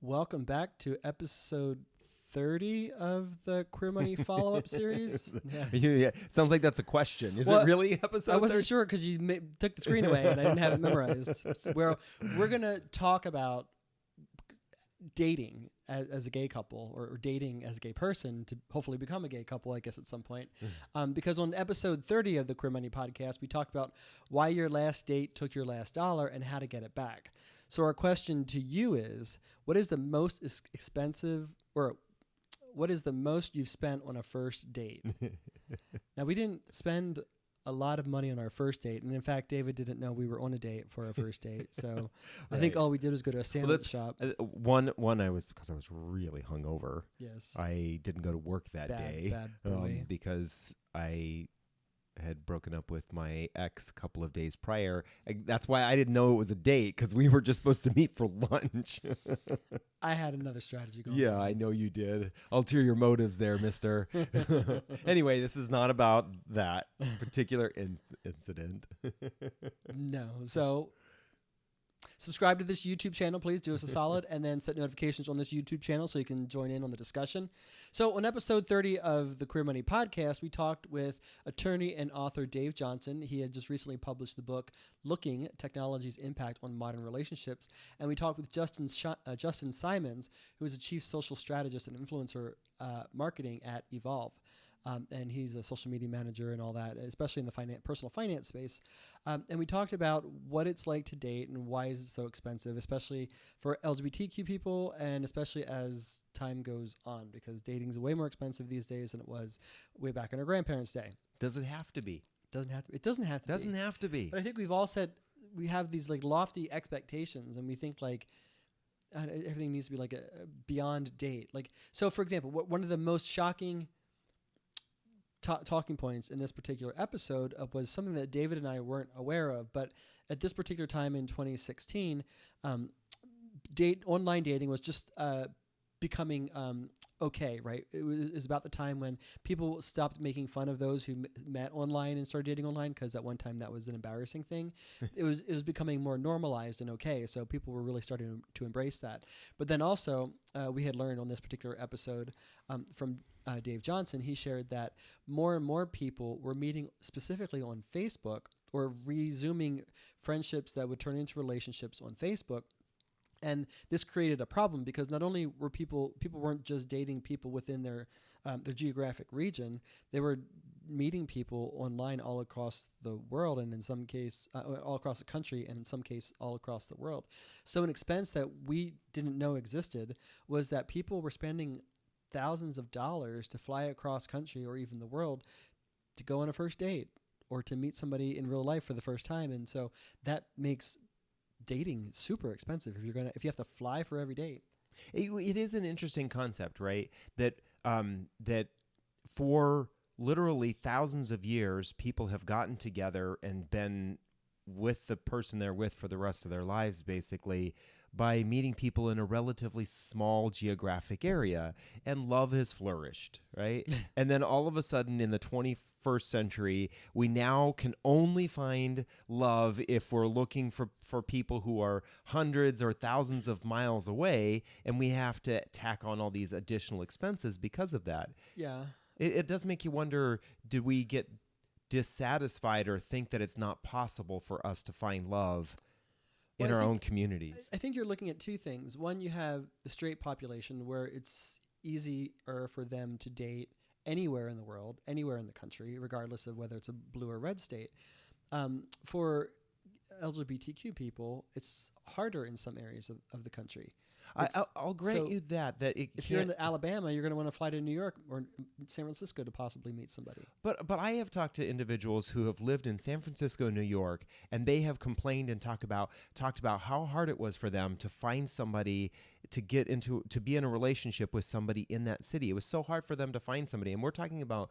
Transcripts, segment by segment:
Welcome back to episode 30 of the Queer Money follow-up series. Yeah. Sounds like that's a question. Is Well, it really episode I wasn't 30? sure because you took the screen away and I didn't have it memorized. So we're going to talk about dating as a gay couple or dating as a gay person to hopefully become a gay couple, I guess, at some point. Because on episode 30 of the Queer Money podcast, we talked about why your last date took your last dollar and how to get it back. So our question to you is, what is the most expensive or what is the most you've spent on a first date? Now, we didn't spend a lot of money on our first date. And in fact, David didn't know we were on a date for our first date. So I think all we did was go to a sandwich shop. Because I was really hungover. Yes. I didn't go to work that day. Bad boy. Because I had broken up with my ex a couple of days prior. That's why I didn't know it was a date, because we were just supposed to meet for lunch. I had another strategy going Yeah, on. I know you did. Ulterior motives there, mister. Anyway, this is not about that particular incident. No. So subscribe to this YouTube channel, please. Do us a solid, and then set notifications on this YouTube channel so you can join in on the discussion. So on episode 30 of the Queer Money podcast, we talked with attorney and author Dave Johnson. He had just recently published the book, Looking: Technology's Impact on Modern Relationships. And we talked with Justin Simons, who is a chief social strategist and influencer marketing at Evolve. And he's a social media manager and all that, especially in the personal finance space. And we talked about what it's like to date and why is it so expensive, especially for LGBTQ people and especially as time goes on, because dating is way more expensive these days than it was way back in our grandparents' day. Does it have to be? It doesn't have to be. But I think we've all said we have these like lofty expectations and we think like everything needs to be like a beyond date. Like, so for example, one of the most shocking talking points in this particular episode was something that David and I weren't aware of, but at this particular time in 2016, online dating was just becoming okay, right? It was about the time when people stopped making fun of those who met online and started dating online, because at one time that was an embarrassing thing. It was becoming more normalized and okay, so people were really starting to embrace that. But then also, we had learned on this particular episode from Dave Johnson, he shared that more and more people were meeting specifically on Facebook or resuming friendships that would turn into relationships on Facebook. And this created a problem because not only were people weren't just dating people within their geographic region, they were meeting people online all across the world, and in some case all across the country, and in some case all across the world. So an expense that we didn't know existed was that people were spending thousands of dollars to fly across country or even the world to go on a first date or to meet somebody in real life for the first time. And so that makes dating super expensive if you have to fly for every date. It is an interesting concept, right? That for literally thousands of years, people have gotten together and been with the person they're with for the rest of their lives, basically, by meeting people in a relatively small geographic area, and love has flourished, right? And then all of a sudden in the 21st century, we now can only find love if we're looking for people who are hundreds or thousands of miles away, and we have to tack on all these additional expenses because of that. Yeah. It does make you wonder, did we get dissatisfied or think that it's not possible for us to find love in our own communities? I think you're looking at two things. One, you have the straight population where it's easier for them to date anywhere in the world, anywhere in the country, regardless of whether it's a blue or red state. For LGBTQ people, it's harder in some areas of the country. I'll grant you that if you're in Alabama, you're going to want to fly to New York or San Francisco to possibly meet somebody. But I have talked to individuals who have lived in San Francisco, New York, and they have complained and talked about how hard it was for them to find somebody to be in a relationship with somebody in that city. It was so hard for them to find somebody, and we're talking about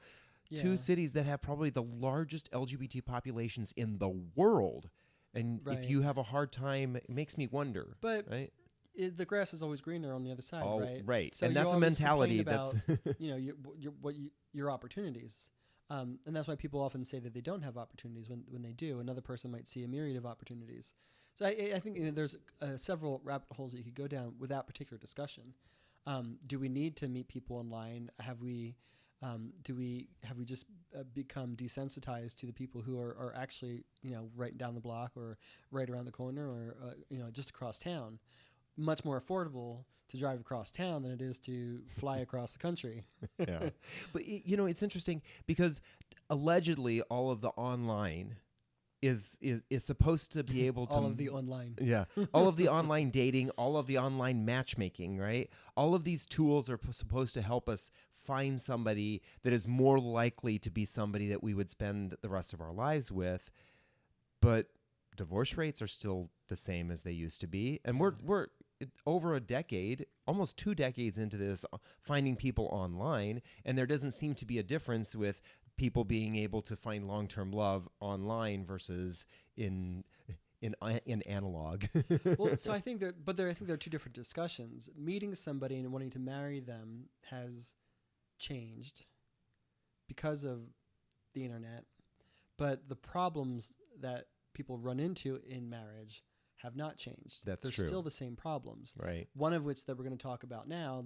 two cities that have probably the largest LGBT populations in the world. And if you have a hard time, it makes me wonder. But right? The grass is always greener on the other side, right? Right. So and that's a mentality about, your opportunities. And that's why people often say that they don't have opportunities when they do. Another person might see a myriad of opportunities. So I think there's several rabbit holes that you could go down with that particular discussion. Do we need to meet people online? Have we just become desensitized to the people who are actually right down the block or right around the corner or just across town? Much more affordable to drive across town than it is to fly across the country. Yeah, but it's interesting because allegedly all of the online is supposed to be able to all of the online. Yeah. All of the online dating, all of the online matchmaking, right? All of these tools are supposed to help us find somebody that is more likely to be somebody that we would spend the rest of our lives with. But divorce rates are still the same as they used to be. And we're over a decade, almost 2 decades into this, finding people online, and there doesn't seem to be a difference with people being able to find long-term love online versus in analog. Well, so I think there are two different discussions. Meeting somebody and wanting to marry them has changed because of the internet, but the problems that people run into in marriage have not changed. That's They're true. still the same problems. Right. One of which that we're going to talk about now,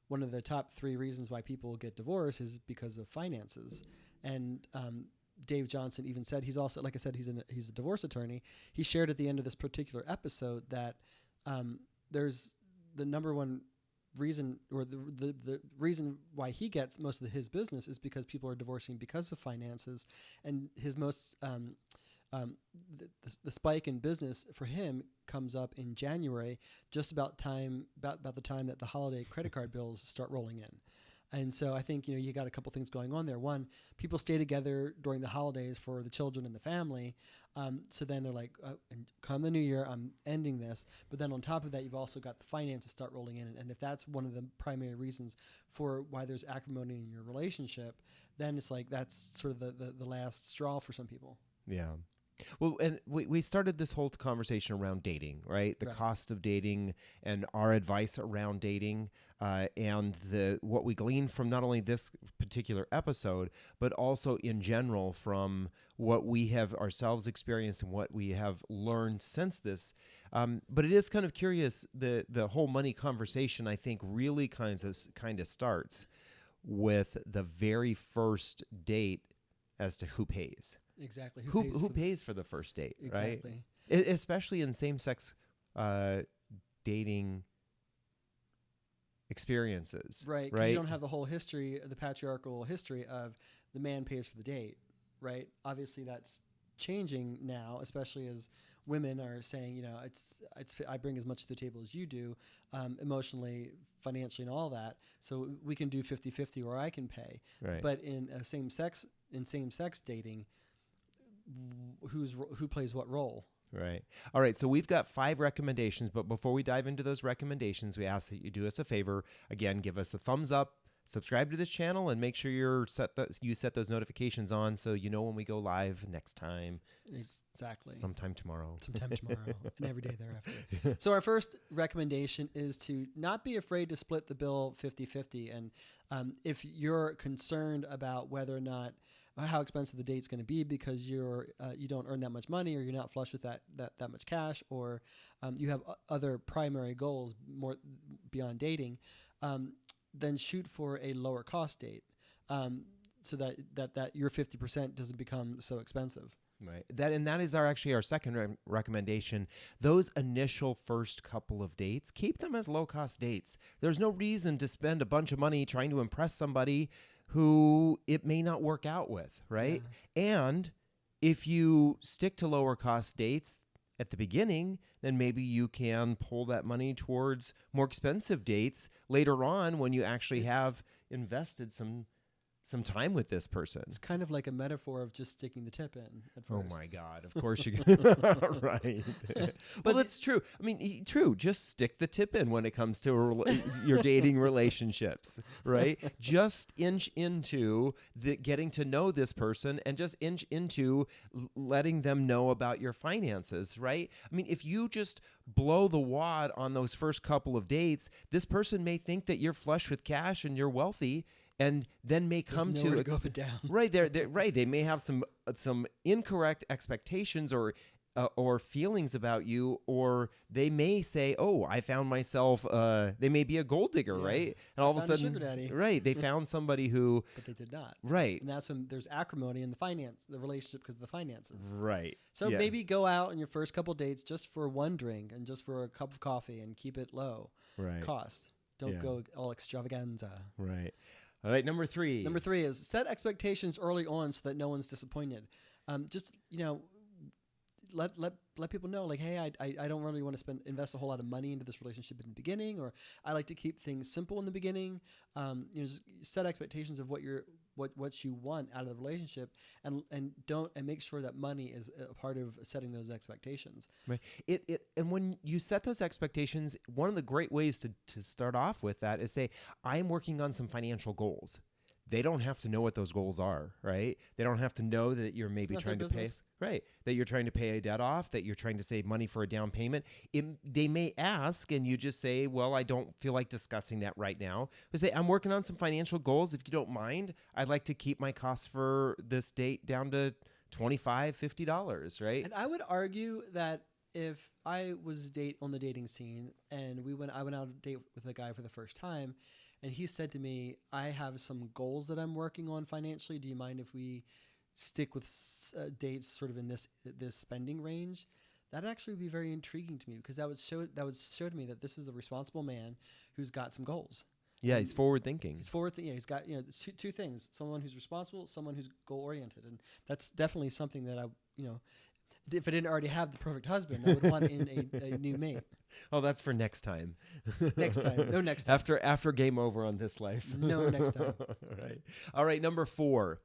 one of the top 3 reasons why people get divorced is because of finances. And Dave Johnson even said, he's also, like I said, he's a divorce attorney. He shared at the end of this particular episode that there's the number one reason, or the reason why he gets most of his business is because people are divorcing because of finances. And his most the spike in business for him comes up in January, just about the time that the holiday credit card bills start rolling in. And so I think, you got a couple things going on there. One, people stay together during the holidays for the children and the family. So then they're like, and come the new year, I'm ending this. But then on top of that, you've also got the finances start rolling in. And if that's one of the primary reasons for why there's acrimony in your relationship, then it's like that's sort of the last straw for some people. Yeah. Well, and we started this whole conversation around dating, right? The cost of dating and our advice around dating, and what we gleaned from not only this particular episode, but also in general from what we have ourselves experienced and what we have learned since this. But it is kind of curious. The whole money conversation, I think, really kind of starts with the very first date as to who pays. Exactly. Who pays for the first date, exactly. Right? Especially in same-sex dating experiences. Right. Because you don't have the whole history, the patriarchal history of the man pays for the date, right? Obviously, that's changing now, especially as women are saying, I bring as much to the table as you do, emotionally, financially, and all that. So we can do 50-50 or I can pay. Right. But in same-sex dating, who plays what role? Right. All right. So we've got 5 recommendations, but before we dive into those recommendations, we ask that you do us a favor. Again, give us a thumbs up, subscribe to this channel, and make sure you set those notifications on so you know when we go live next time. Exactly. Sometime tomorrow. And every day thereafter. So our first recommendation is to not be afraid to split the bill 50-50. And if you're concerned about whether or not how expensive the date's going to be because you don't earn that much money, or you're not flush with that much cash, or you have other primary goals more beyond dating, then shoot for a lower cost date, so that your 50% doesn't become so expensive. Right. That is our second recommendation. Those initial first couple of dates, keep them as low cost dates. There's no reason to spend a bunch of money trying to impress somebody who it may not work out with, right? Yeah. And if you stick to lower cost dates at the beginning, then maybe you can pull that money towards more expensive dates later on when you actually have invested some time with this person. It's kind of like a metaphor of just sticking the tip in at first. Oh my God. Of course you right. But it's true. I mean, true. Just stick the tip in when it comes to your dating relationships, right? Just inch into getting to know this person and just inch into letting them know about your finances, right? I mean, if you just blow the wad on those first couple of dates, this person may think that you're flush with cash and you're wealthy, and then may come to go down. Right. They may have some incorrect expectations or or feelings about you, or they may say, "Oh, I found myself." They may be a gold digger, Yeah. right? And all of a found a sudden, sugar daddy. right? They found somebody who, But they did not. right, And that's when there's acrimony in the relationship because of the finances. right. So Yeah. maybe go out on your first couple dates just for one drink and just for a cup of coffee and keep it low Right. cost. Don't Yeah. go all extravaganza. Right. All right. Number 3. Number 3 is set expectations early on so that no one's disappointed. Just, let people know, like, hey, I don't really want to invest a whole lot of money into this relationship in the beginning, or I like to keep things simple in the beginning. Just set expectations of what you want out of the relationship, and make sure that money is a part of setting those expectations. Right. And when you set those expectations, one of the great ways to start off with that is say, I'm working on some financial goals. They don't have to know what those goals are, right? They don't have to know that you're maybe trying to pay, right? That you're trying to pay a debt off, that you're trying to save money for a down payment. They may ask, and you just say, well, I don't feel like discussing that right now. But say, I'm working on some financial goals. If you don't mind, I'd like to keep my costs for this date down to $25, $50, right? And I would argue that if I was on the dating scene and I went out on a date with a guy for the first time, and he said to me, I have some goals that I'm working on financially. Do you mind if we stick with dates sort of in this spending range? That actually would be very intriguing to me, because that would show to me that this is a responsible man who's got some goals. Yeah, he's forward thinking. He's got two things: someone who's responsible, someone who's goal oriented, and that's definitely something that if I didn't already have the perfect husband, I would want in a new mate. Oh, that's for next time. Next time. No, next time. After game over on this life. No, next time. Right. All right. Number 4,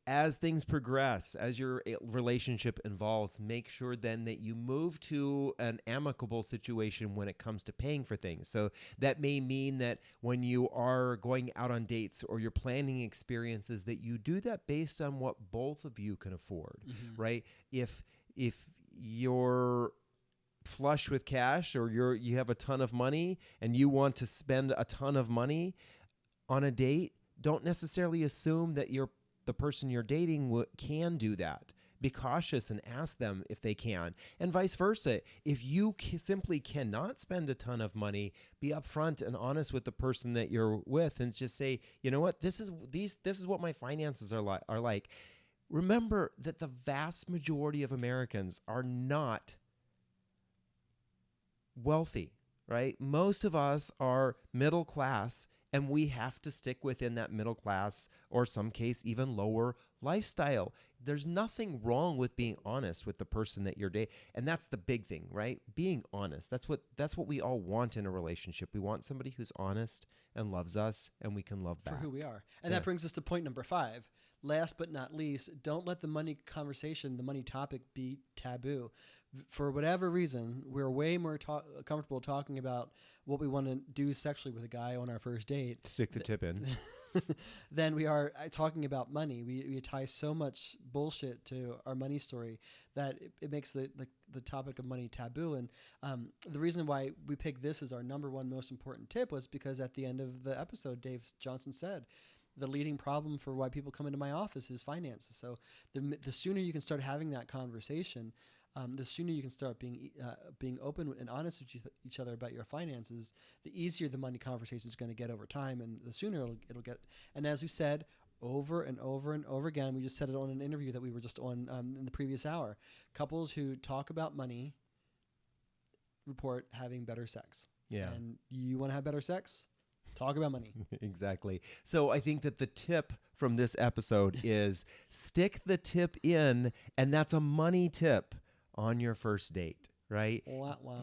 as things progress, as your relationship evolves, make sure then that you move to an amicable situation when it comes to paying for things. So that may mean that when you are going out on dates or you're planning experiences, that you do that based on what both of you can afford, right? If you're flush with cash, or you have a ton of money and you want to spend a ton of money on a date, don't necessarily assume that the person you're dating can do that. Be cautious and ask them if they can, and vice versa. If you simply cannot spend a ton of money, be upfront and honest with the person that you're with, and just say, you know what, this is what my finances are like. Remember that the vast majority of Americans are not wealthy, right? Most of us are middle class, and we have to stick within that middle class, or some case even lower, lifestyle. There's nothing wrong with being honest with the person that you're dating, and that's the big thing, right? Being honest. That's what we all want in a relationship. We want somebody who's honest and loves us, and we can love back for who we are. And that brings us to point number 5. Last but not least, don't let the money conversation, the money topic, be taboo. For whatever reason, we're way more comfortable talking about what we want to do sexually with a guy on our first date. Stick the tip in. Than we are talking about money. We tie so much bullshit to our money story that it makes the topic of money taboo. And the reason why we picked this as our number 1 most important tip was because at the end of the episode, Dave Johnson said, the leading problem for why people come into my office is finances. So the sooner you can start having that conversation, the sooner you can start being open and honest with each other about your finances, the easier the money conversation is going to get over time, and the sooner it'll get. And as we said over and over and over again, we just said it on an interview that we were just on in the previous hour. Couples who talk about money report having better sex. Yeah. And you want to have better sex? Talk about money. Exactly. So I think that the tip from this episode is stick the tip in, and that's a money tip on your first date, right? Wah, wah.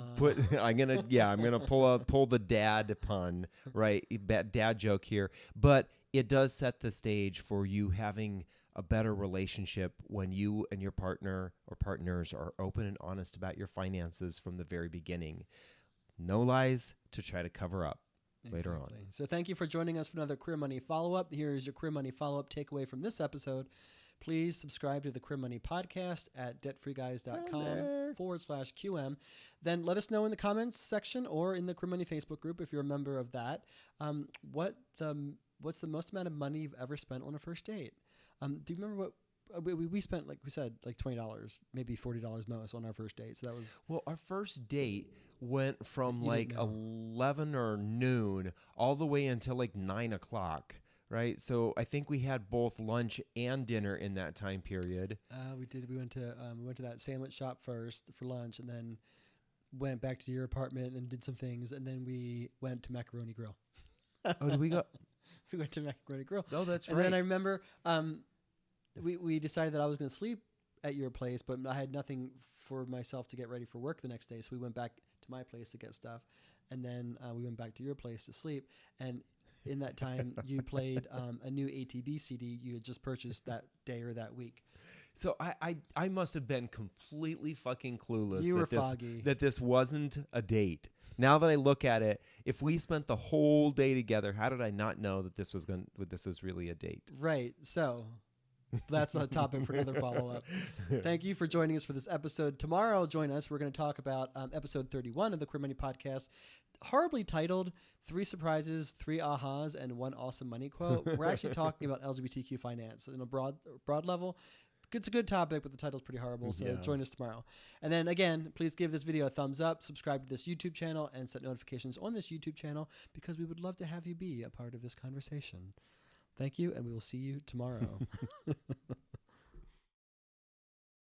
I'm gonna pull the dad pun, right? Dad joke here, but it does set the stage for you having a better relationship when you and your partner or partners are open and honest about your finances from the very beginning. No lies to try to cover up later on. So thank you for joining us for another Career Money Follow-Up. Here is your Career Money Follow-Up takeaway from this episode. Please subscribe to the Career Money Podcast at debtfreeguys.com/QM. Then let us know in the comments section or in the Career Money Facebook group, if you're a member of that, what's the most amount of money you've ever spent on a first date? Do you remember we spent, like we said, like $20, maybe $40 most on our first date. So that was Well, our first date went from You like didn't know. 11 or noon all the way until like 9 o'clock, right? So I think we had both lunch and dinner in that time period. we did. We went to that sandwich shop first for lunch, and then went back to your apartment and did some things, and then we went to Macaroni Grill. Oh, did we go? We went to Macaroni Grill. Oh, that's And right. then I remember we decided that I was going to sleep at your place, but I had nothing for myself to get ready for work the next day. So we went back to my place to get stuff. And then we went back to your place to sleep. And in that time, you played a new ATB CD you had just purchased that day or that week. So I must have been completely fucking clueless You were that this, foggy. that this wasn't a date. Now that I look at it, if we spent the whole day together, how did I not know that this was really a date? Right. So that's a topic for another follow-up. Thank you for joining us for this episode. Tomorrow, join us. We're going to talk about episode 31 of the Queer Money Podcast, horribly titled 3 Surprises, 3 Ahas, and 1 Awesome Money Quote. We're actually talking about LGBTQ finance in a broad level. It's a good topic, but the title's pretty horrible, so join us tomorrow. And then, again, please give this video a thumbs up, subscribe to this YouTube channel, and set notifications on this YouTube channel because we would love to have you be a part of this conversation. Thank you, and we will see you tomorrow.